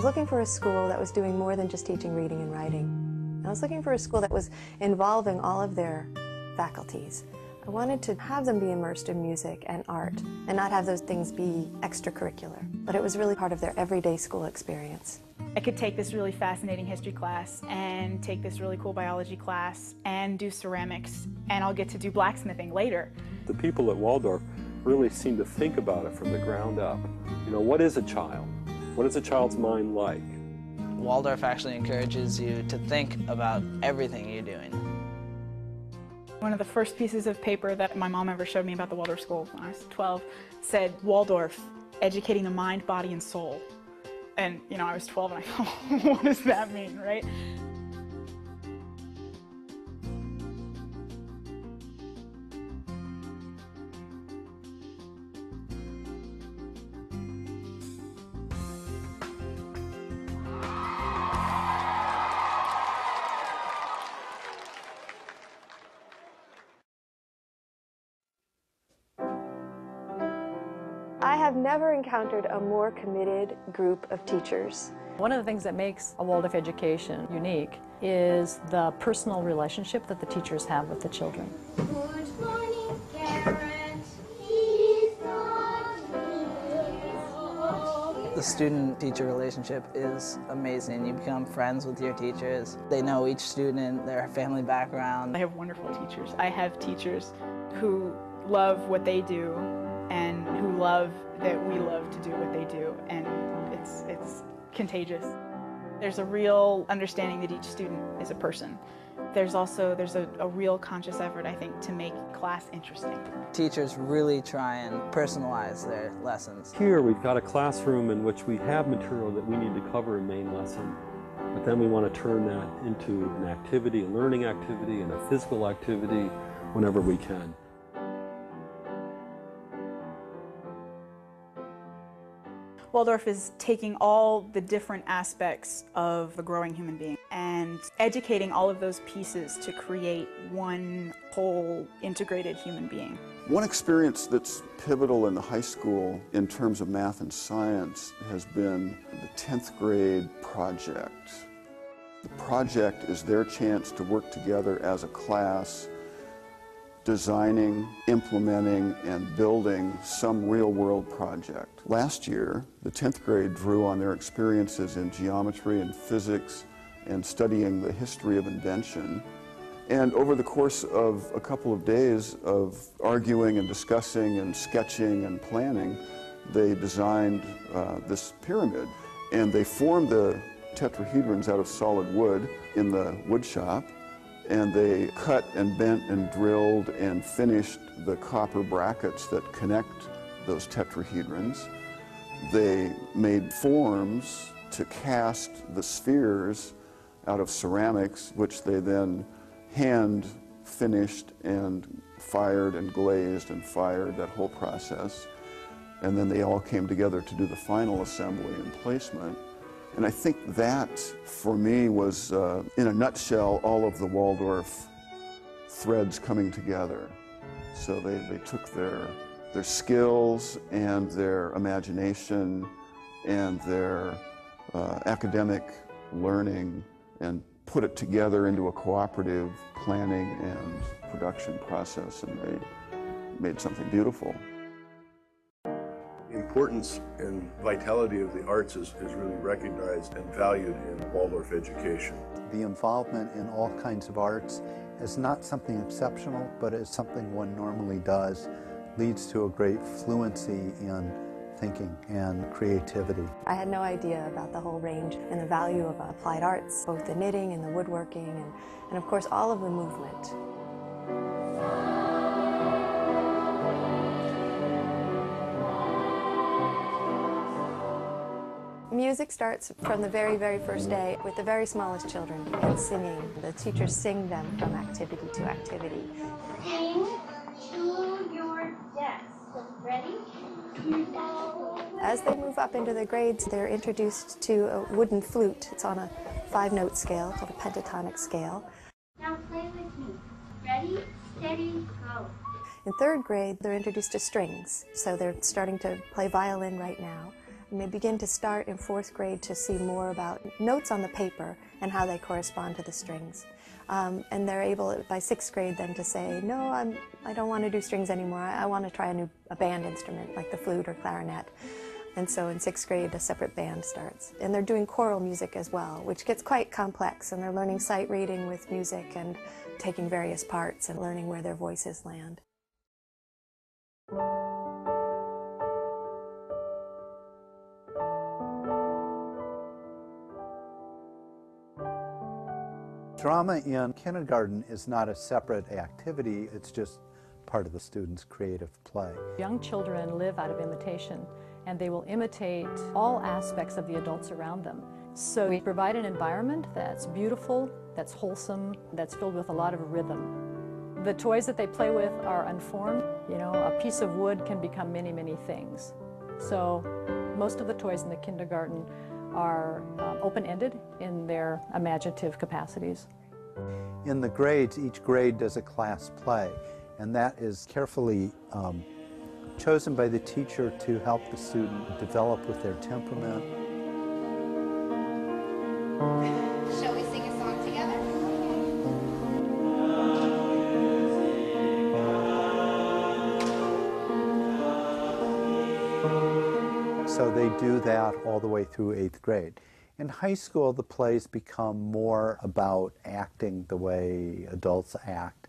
was looking for a school that was doing more than just teaching reading and writing. I was looking for a school that was involving all of their faculties. I wanted to have them be immersed in music and art and not have those things be extracurricular, but it was really part of their everyday school experience. I could take this really fascinating history class and take this really cool biology class and do ceramics, and I'll get to do blacksmithing later. The people at Waldorf really seem to think about it from the ground up. You know, what is a child? What is a child's mind like? Waldorf actually encourages you to think about everything you're doing. One of the first pieces of paper that my mom ever showed me about the Waldorf school when I was 12 said, Waldorf, educating the mind, body, and soul. And, you know, I was 12 and I thought, what does that mean, right? I have never encountered a more committed group of teachers. One of the things that makes a Waldorf education unique is the personal relationship that the teachers have with the children. Good morning, Garrett. He's not here. The student-teacher relationship is amazing. You become friends with your teachers. They know each student, their family background. I have wonderful teachers. I have teachers who love what they do and who love that we love to do what they do, and it's contagious. There's a real understanding that each student is a person. There's a real conscious effort, I think, to make class interesting. Teachers really try and personalize their lessons. Here we've got a classroom in which we have material that we need to cover in main lesson, but then we want to turn that into an activity, a learning activity, and a physical activity whenever we can. Waldorf is taking all the different aspects of a growing human being and educating all of those pieces to create one whole integrated human being. One experience that's pivotal in the high school in terms of math and science has been the 10th grade project. The project is their chance to work together as a class, designing, implementing, and building some real-world project. Last year, the 10th grade drew on their experiences in geometry and physics and studying the history of invention. And over the course of a couple of days of arguing and discussing and sketching and planning, they designed this pyramid. And they formed the tetrahedrons out of solid wood in the wood shop. And they cut and bent and drilled and finished the copper brackets that connect those tetrahedrons. They made forms to cast the spheres out of ceramics, which they then hand finished and fired and glazed and fired, that whole process. And then they all came together to do the final assembly and placement. And I think that, for me, was, in a nutshell, all of the Waldorf threads coming together. So they took their skills and their imagination and their academic learning and put it together into a cooperative planning and production process, and they made something beautiful. The importance and vitality of the arts is really recognized and valued in Waldorf education. The involvement in all kinds of arts is not something exceptional, but is something one normally does, leads to a great fluency in thinking and creativity. I had no idea about the whole range and the value of applied arts, both the knitting and the woodworking and of course all of the movement. Music starts from the very, very first day with the very smallest children and singing. The teachers sing them from activity to activity. Sing to your desk. Ready? As they move up into the grades, they're introduced to a wooden flute. It's on a 5-note scale called a pentatonic scale. Now play with me. Ready, steady, go. In 3rd grade, they're introduced to strings. So they're starting to play violin right now. And they begin to start in 4th grade to see more about notes on the paper and how they correspond to the strings. And they're able, by 6th grade, then to say, no, I don't want to do strings anymore. I want to try a band instrument, like the flute or clarinet. And so in 6th grade, a separate band starts. And they're doing choral music as well, which gets quite complex. And they're learning sight reading with music and taking various parts and learning where their voices land. Drama in kindergarten is not a separate activity, it's just part of the student's creative play. Young children live out of imitation, and they will imitate all aspects of the adults around them. So we provide an environment that's beautiful, that's wholesome, that's filled with a lot of rhythm. The toys that they play with are unformed. You know, a piece of wood can become many, many things. So most of the toys in the kindergarten are open-ended in their imaginative capacities. In the grades, each grade does a class play, and that is carefully chosen by the teacher to help the student develop with their temperament. Shall we sing a song together? So they do that all the way through 8th grade. In high school, the plays become more about acting the way adults act.